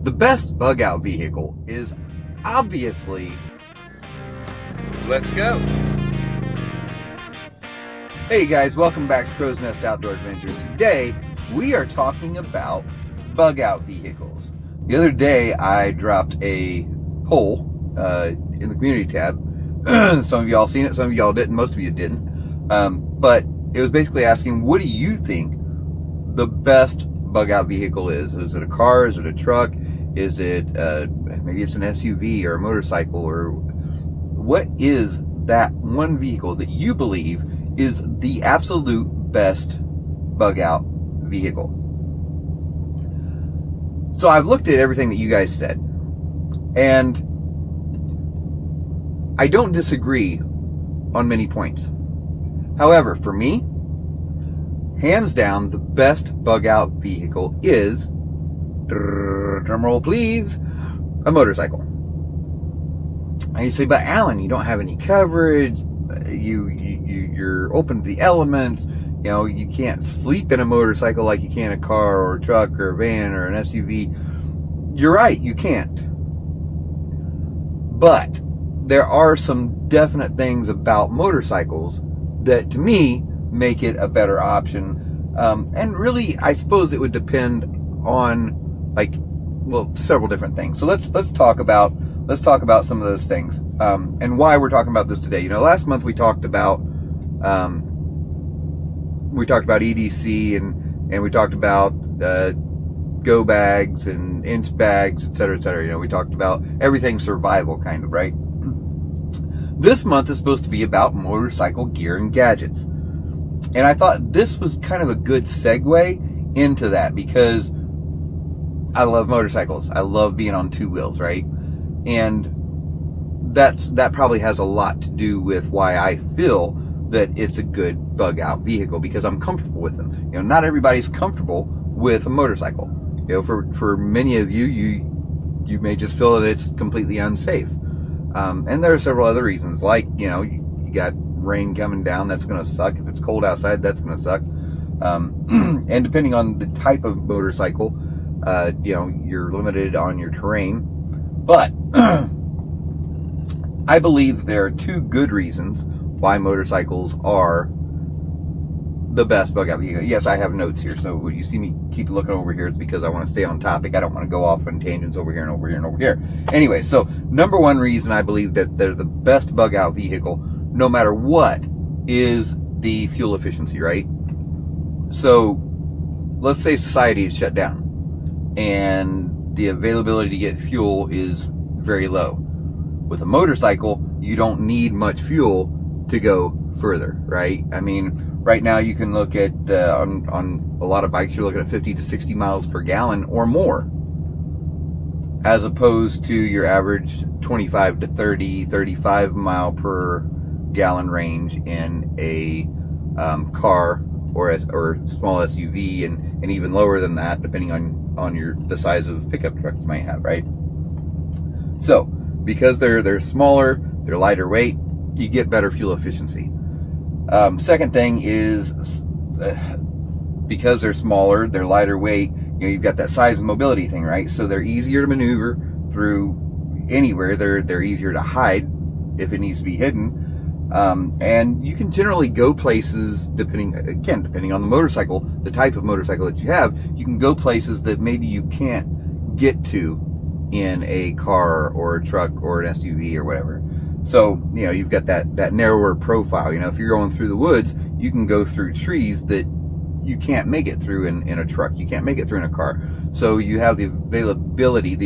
The best bug out vehicle is obviously... Let's go. Hey guys, welcome back to Crow's Nest Outdoor Adventure. Today, we are talking about bug out vehicles. The other day, I dropped a poll in the community tab. Some of y'all seen it, some of y'all didn't, most of you didn't. But it was basically asking, what do you think the best bug out vehicle is? Is it a car? Is it a truck? Is it, maybe it's an SUV or a motorcycle? Or what is that one vehicle that you believe is the absolute best bug out vehicle? So I've looked at everything that you guys said, and I don't disagree on many points. However, for me, hands down, the best bug out vehicle is, drumroll please, a motorcycle. And you say, but Alan, you don't have any coverage. You're open to the elements. You know, you can't sleep in a motorcycle like you can a car or a truck or a van or an SUV. You're right, you can't. But there are some definite things about motorcycles that, to me, make it a better option. And really, I suppose it would depend on, several different things. So let's talk about some of those things, and why we're talking about this today. You know, last month we talked about EDC and we talked about go bags and inch bags, etc., etc. You know, we talked about everything survival, kind of, right? This month is supposed to be about motorcycle gear and gadgets, and I thought this was kind of a good segue into that because I love motorcycles. I love being on two wheels, right? And that probably has a lot to do with why I feel that it's a good bug out vehicle, because I'm comfortable with them. You know, not everybody's comfortable with a motorcycle. You know, for many of you, you may just feel that it's completely unsafe. And there are several other reasons, like, you know, you got rain coming down, that's going to suck. If it's cold outside, that's going to suck. And depending on the type of motorcycle, you know, you're limited on your terrain. But I believe that there are two good reasons why motorcycles are the best bug out vehicle. Yes, I have notes here, so when you see me keep looking over here, it's because I want to stay on topic. I don't want to go off on tangents over here and over here and over here. Anyway, so number one reason I believe that they're the best bug out vehicle, no matter what, is the fuel efficiency, right? So let's say society is shut down and the availability to get fuel is very low. With a motorcycle, you don't need much fuel to go further, right? I mean, right now you can look at, on a lot of bikes, you're looking at 50 to 60 miles per gallon or more, as opposed to your average 25 to 30, 35 mile per gallon range in a car or a small SUV, and even lower than that, depending on the size of pickup truck you might have, right? So, because they're smaller, they're lighter weight, you get better fuel efficiency. Second thing is, because they're smaller, they're lighter weight, you know, you've got that size and mobility thing, right? So they're easier to maneuver through anywhere. They're easier to hide if it needs to be hidden. And you can generally go places, depending on the motorcycle, the type of motorcycle that you have, you can go places that maybe you can't get to in a car or a truck or an SUV or whatever. So, you know, you've got that narrower profile. You know, if you're going through the woods, you can go through trees that you can't make it through in a truck. You can't make it through in a car. So you have the ability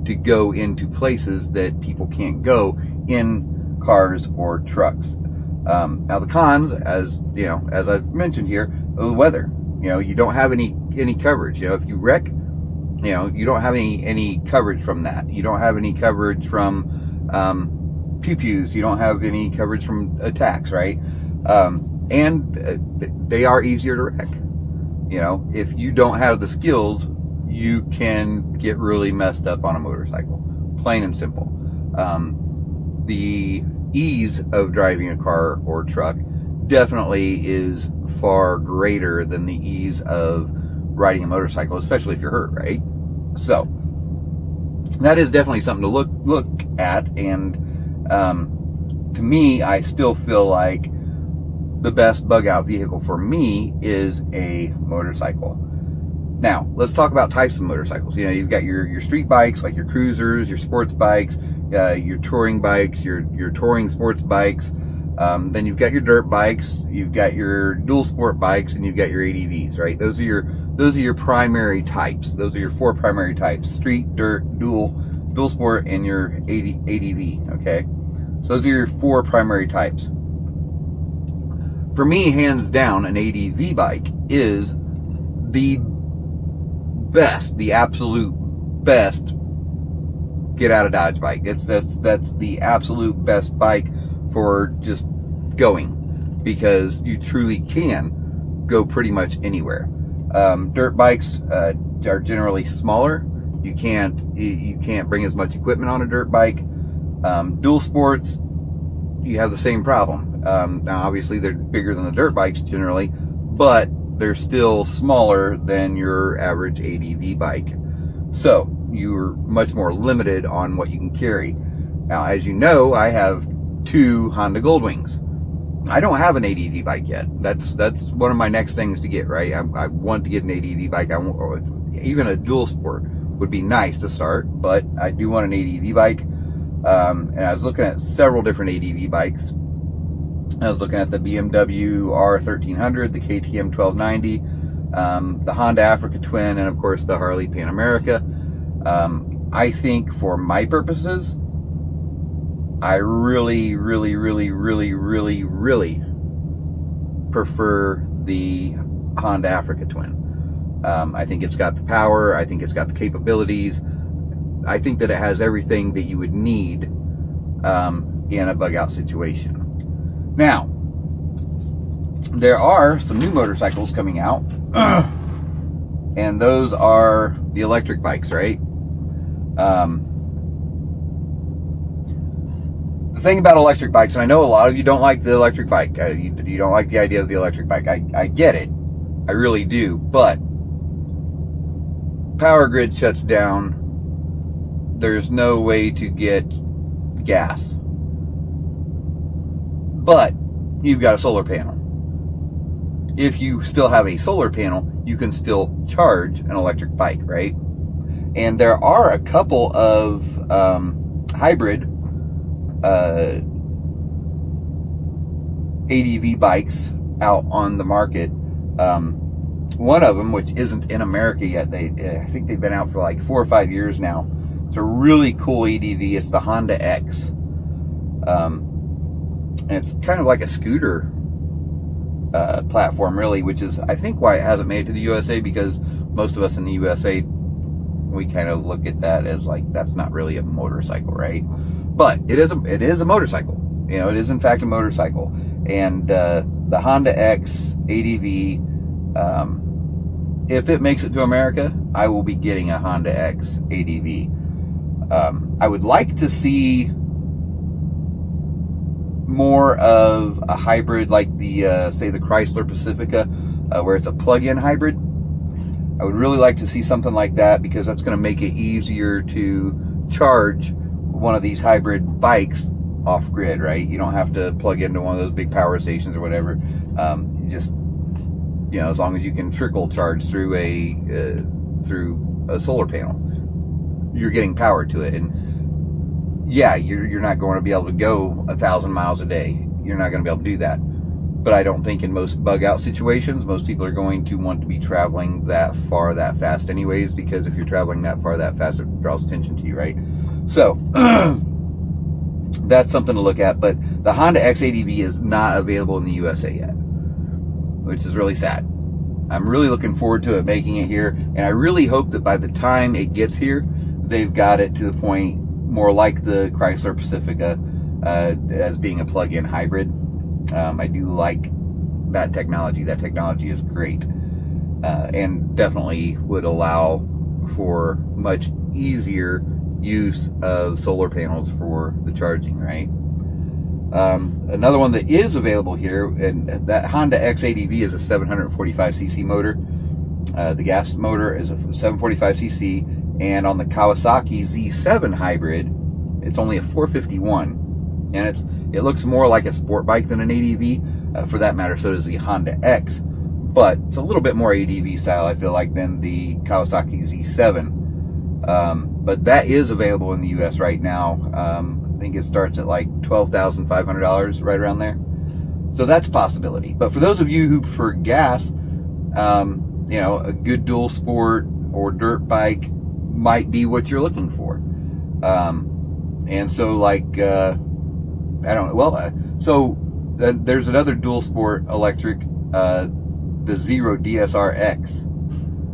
to go into places that people can't go in cars or trucks. Now the cons, as you know, as I've mentioned here, the weather. You know, you don't have any coverage. You know, if you wreck, you know, you don't have any coverage from that. You don't have any coverage from pew-pews. You don't have any coverage from attacks, right? And they are easier to wreck. You know, if you don't have the skills, you can get really messed up on a motorcycle. Plain and simple. The ease of driving a car or truck definitely is far greater than the ease of riding a motorcycle, especially if you're hurt, right? So, that is definitely something to look at. And to me, I still feel like the best bug out vehicle for me is a motorcycle. Now, let's talk about types of motorcycles. You know, you've got your street bikes, like your cruisers, your sports bikes, your touring bikes, your touring sports bikes. Then you've got your dirt bikes, you've got your dual sport bikes, and you've got your ADVs, right? Those are your primary types. Those are your 4 primary types: street, dirt, dual sport, and your ADV, okay? So those are your 4 primary types. For me, hands down, an ADV bike is the best, the absolute best get out of Dodge bike. That's the absolute best bike for just going, because you truly can go pretty much anywhere. Dirt bikes are generally smaller. You can't bring as much equipment on a dirt bike. Dual sports, you have the same problem. Now, obviously, they're bigger than the dirt bikes generally, but they're still smaller than your average ADV bike. So you're much more limited on what you can carry. Now, as you know, I have 2 Honda Goldwings. I don't have an ADV bike yet. That's one of my next things to get, right? I want to get an ADV bike. Even a dual sport would be nice to start, but I do want an ADV bike. And I was looking at several different ADV bikes. I was looking at the BMW R1300, the KTM 1290, the Honda Africa Twin, and of course the Harley Pan America. I think for my purposes, I really prefer the Honda Africa Twin. I think it's got the power. I think it's got the capabilities. I think that it has everything that you would need in a bug out situation. Now, there are some new motorcycles coming out, and those are the electric bikes, right? The thing about electric bikes, and I know a lot of you don't like the electric bike, you don't like the idea of the electric bike. I get it, I really do, but power grid shuts down. There's no way to get gas. But you've got a solar panel. If you still have a solar panel, you can still charge an electric bike, right? And there are a couple of hybrid ADV bikes out on the market. One of them, which isn't in America yet, I think they've been out for like 4 or 5 years now. It's a really cool ADV. It's the Honda X. And it's kind of like a scooter platform, really, which is, I think, why it hasn't made it to the USA, because most of us in the USA, we kind of look at that as like, that's not really a motorcycle, right? But it is a motorcycle. You know, it is in fact a motorcycle. And the Honda X ADV, if it makes it to America, I will be getting a Honda X ADV. I would like to see more of a hybrid, like the say the Chrysler Pacifica, where it's a plug-in hybrid. I would really like to see something like that, because that's going to make it easier to charge one of these hybrid bikes off grid, right? You don't have to plug into one of those big power stations or whatever. You just, you know, as long as you can trickle charge through a solar panel, you're getting power to it. And yeah, you're not going to be able to go 1,000 miles a day. You're not going to be able to do that. But I don't think in most bug out situations, most people are going to want to be traveling that far, that fast anyways, because if you're traveling that far, that fast, it draws attention to you, right? So that's something to look at. But the Honda X ADV is not available in the USA yet, which is really sad. I'm really looking forward to it making it here, and I really hope that by the time it gets here, they've got it to the point more like the Chrysler Pacifica, as being a plug-in hybrid. I do like that technology. That technology is great, and definitely would allow for much easier use of solar panels for the charging, right? Another one that is available here, and that Honda X ADV is a 745cc motor. The gas motor is a 745cc, And on the Kawasaki Z7 hybrid, it's only a 451, and it looks more like a sport bike than an ADV. For that matter, so does the Honda X, but it's a little bit more ADV style, I feel like, than the Kawasaki Z7. But that is available in the US right now. I think it starts at like $12,500, right around there. So that's a possibility. But for those of you who prefer gas, a good dual sport or dirt bike might be what you're looking for. And so, like, I don't know. Well, there's another dual sport electric, the Zero DSR-X.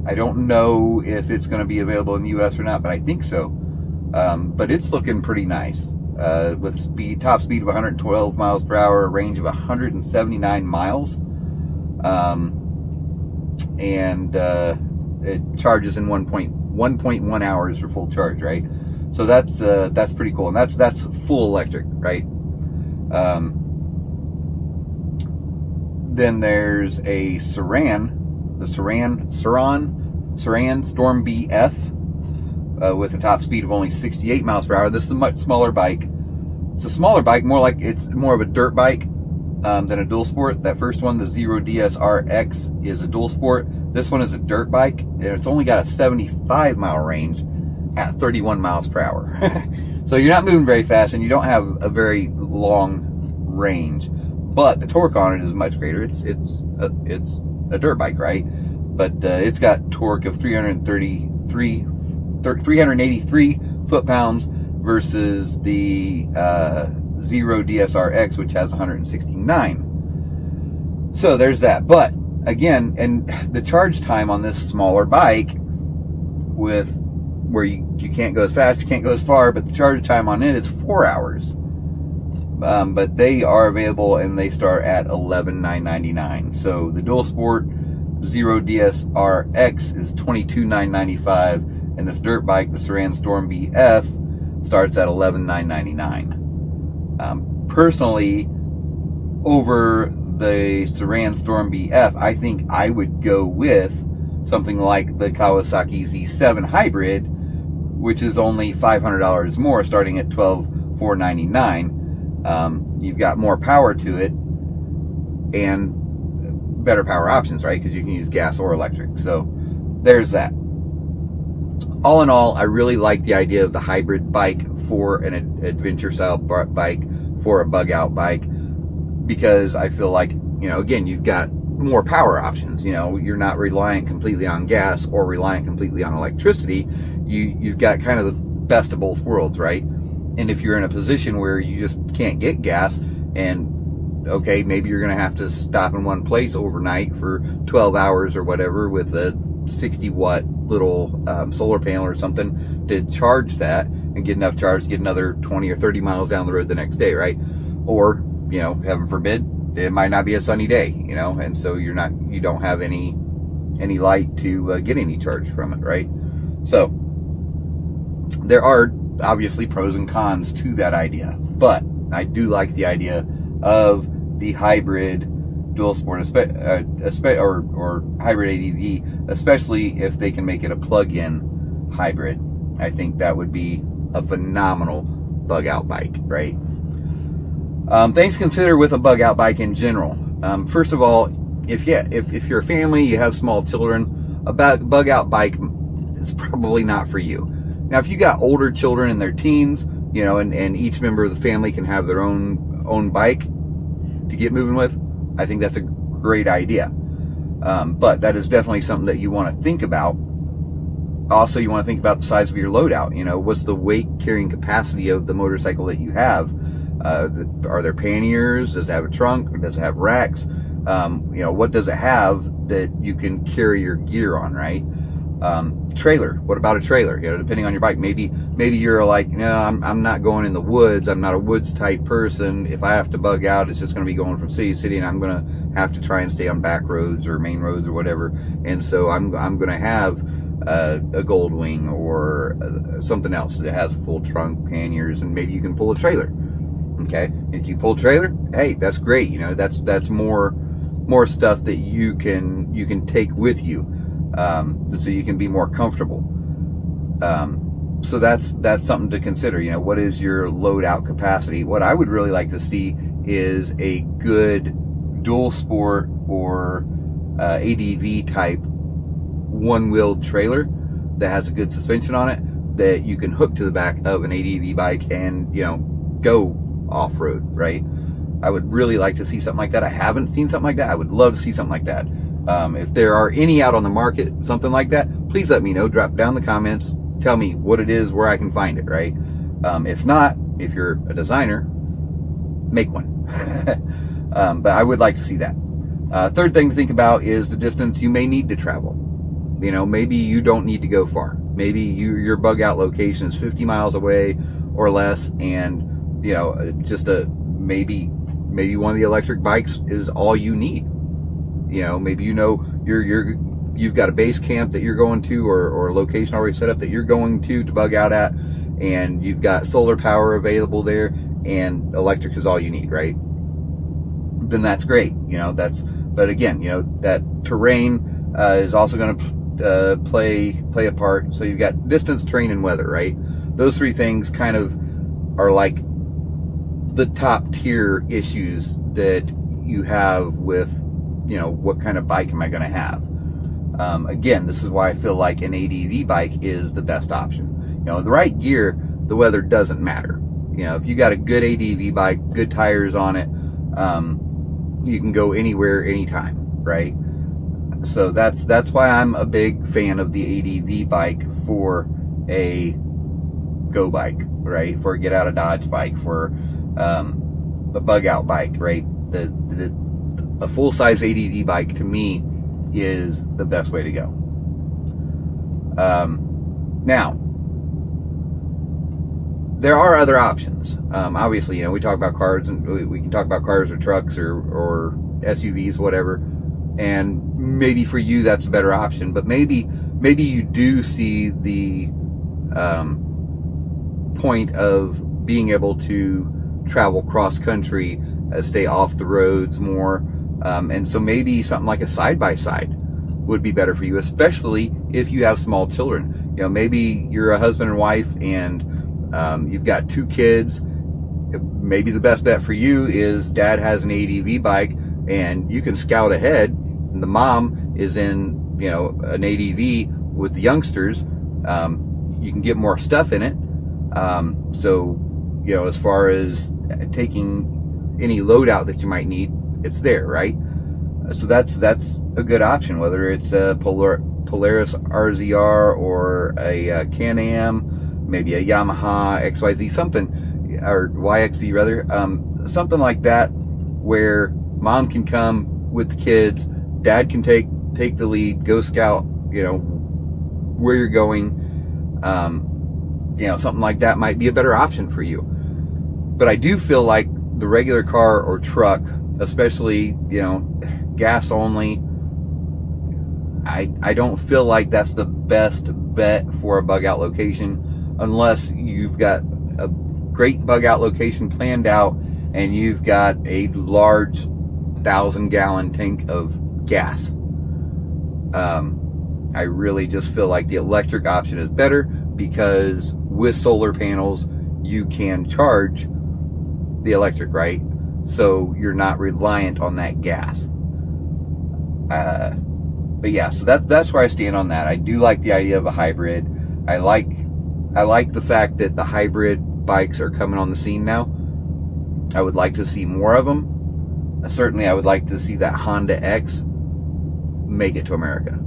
I don't know if it's going to be available in the US or not, but I think so. But it's looking pretty nice, with top speed of 112 miles per hour, a range of 179 miles. And it charges in 1.1 hours for full charge, right? So that's pretty cool, and that's full electric, right? Then there's a Saran, the Saran Storm BF, with a top speed of only 68 miles per hour. This is a much smaller bike. It's a smaller bike, it's more of a dirt bike than a dual sport. That first one, the Zero DSR-X, is a dual sport. This one is a dirt bike, and it's only got a 75 mile range at 31 miles per hour. So you're not moving very fast, and you don't have a very long range, but the torque on it is much greater. It's a dirt bike, right? But it's got torque of 383 foot-pounds versus the Zero DSR-X, which has 169. So there's that. But again, and the charge time on this smaller bike, with where you can't go as fast, you can't go as far, but the charge time on it is 4 hours. But they are available, and they start at $11,999. So the dual sport Zero DSR-X is $22,995, and this dirt bike, the Saran Storm BF, starts at $11,999. Personally, over the Saran Storm BF, I think I would go with something like the Kawasaki Z7 hybrid, which is only $500 more, starting at $12,499. You've got more power to it and better power options, right? Because you can use gas or electric. So there's that. All in all, I really like the idea of the hybrid bike for an adventure style bike, for a bug out bike, because I feel like, again, you've got more power options. You're not reliant completely on gas or reliant completely on electricity. You've got kind of the best of both worlds, right? And if you're in a position where you just can't get gas, and okay, maybe you're going to have to stop in one place overnight for 12 hours or whatever with a 60 watt little solar panel or something to charge that and get enough charge to get another 20 or 30 miles down the road the next day, right? Or, heaven forbid, it might not be a sunny day, and so you don't have any light to get any charge from it, right? So there are obviously pros and cons to that idea, but I do like the idea of the hybrid dual sport, or hybrid ADV, especially if they can make it a plug-in hybrid. I think that would be a phenomenal bug out bike, right? Things to consider with a bug out bike in general. First of all, if you're a family, you have small children, a bug out bike is probably not for you. Now, if you got older children in their teens, and each member of the family can have their own bike to get moving with, I think that's a great idea. But that is definitely something that you want to think about. Also, you want to think about the size of your loadout. What's the weight carrying capacity of the motorcycle that you have? Are there panniers? Does it have a trunk? Or does it have racks? What does it have that you can carry your gear on, right? Trailer. What about a trailer? Depending on your bike, maybe you're like, no, I'm not going in the woods. I'm not a woods type person. If I have to bug out, it's just going to be going from city to city, and I'm going to have to try and stay on back roads or main roads or whatever. And so I'm going to have a Gold Wing or something else that has a full trunk, panniers, and maybe you can pull a trailer. Okay, if you pull a trailer, hey, that's great. That's more stuff that you can take with you. So you can be more comfortable. So that's something to consider. You know, what is your load out capacity? What I would really like to see is a good dual sport or ADV type one-wheeled trailer that has a good suspension on it that you can hook to the back of an ADV bike and, you know, go off-road, right? I would really like to see something like that. I haven't seen something like that. I would love to see something like that. If there are any out on the market, something like that, please let me know. Drop down in the comments. Tell me what it is, where I can find it, right? If not, if you're a designer, make one. But I would like to see that. Third thing to think about is the distance you may need to travel. You know, maybe you don't need to go far. Maybe your bug out location is 50 miles away or less, and, you know, just maybe one of the electric bikes is all you need. You know, maybe you've got a base camp that you're going to, or a location already set up that you're going to bug out at, and you've got solar power available there, and electric is all you need, right? Then that's great. You know, but again, you know, that terrain is also going to play a part. So you've got distance, terrain, and weather, right? Those three things kind of are like the top tier issues that you have with, you know, what kind of bike am I going to have? Again, this is why I feel like an ADV bike is the best option. You know, the right gear, the weather doesn't matter. You know, if you got a good ADV bike, good tires on it, you can go anywhere, anytime, right? So that's why I'm a big fan of the ADV bike for a go bike, right? For a get out of Dodge bike, for a bug out bike, right? A full size ADV bike to me is the best way to go. Now, there are other options. Obviously, you know, we talk about cars, and we can talk about cars or trucks or SUVs, whatever. And maybe for you that's a better option, but maybe you do see the point of being able to travel cross country, stay off the roads more, and so maybe something like a side-by-side would be better for you, especially if you have small children. You know, maybe you're a husband and wife, and you've got 2 kids. Maybe the best bet for you is dad has an ADV bike, and you can scout ahead. And the mom is in, you know, an ADV with the youngsters. You can get more stuff in it. So, you know, as far as taking any load out that you might need, it's there, right? So that's a good option, whether it's a Polaris RZR or a Can-Am, maybe a Yamaha XYZ, something, or YXZ rather, something like that, where mom can come with the kids, dad can take the lead, go scout, you know, where you're going. You know, something like that might be a better option for you. But I do feel like the regular car or truck, especially, you know, gas only, I don't feel like that's the best bet for a bug out location, unless you've got a great bug out location planned out and you've got a large 1,000-gallon tank of gas. I really just feel like the electric option is better, because with solar panels you can charge the electric, right? So you're not reliant on that gas. But yeah, so that's where I stand on that. I do like the idea of a hybrid. I like the fact that the hybrid bikes are coming on the scene now. I would like to see more of them. Certainly I would like to see that Honda X make it to America.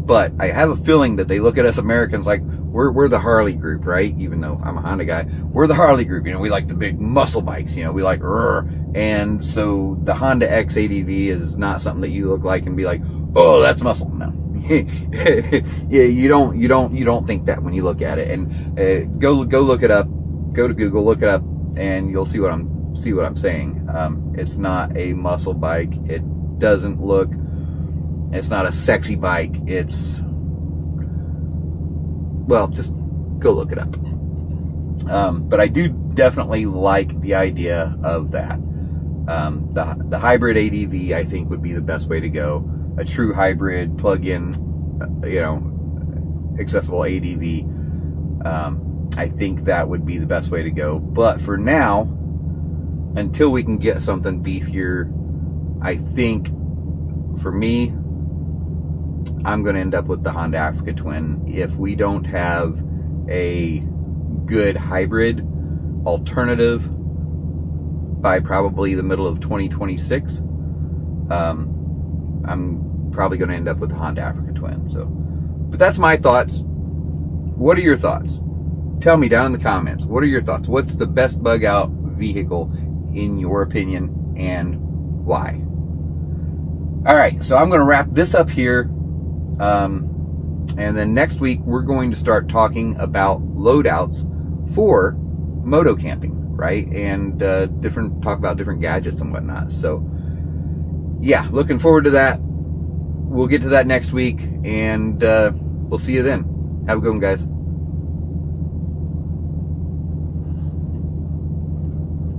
But I have a feeling that they look at us Americans like we're the Harley group, right? Even though I'm a Honda guy, we're the Harley group. You know, we like the big muscle bikes. You know, we like, and so the Honda X ADV is not something that you look like and be like, oh, that's muscle. No, yeah, you don't think that when you look at it. And go look it up. Go to Google, look it up, and you'll see what I'm saying. It's not a muscle bike. It doesn't look. It's not a sexy bike. It's, well, just go look it up. But I do definitely like the idea of that. The hybrid ADV, I think, would be the best way to go. A true hybrid plug-in, you know, accessible ADV. I think that would be the best way to go. But for now, until we can get something beefier, I think for me, I'm going to end up with the Honda Africa Twin. If we don't have a good hybrid alternative by probably the middle of 2026, I'm probably going to end up with the Honda Africa Twin. So, but that's my thoughts. What are your thoughts? Tell me down in the comments. What are your thoughts? What's the best bug out vehicle in your opinion, and why? All right, so I'm going to wrap this up here. And then next week, we're going to start talking about loadouts for moto camping, right? And talk about different gadgets and whatnot. So, yeah, looking forward to that. We'll get to that next week, and we'll see you then. Have a good one, guys.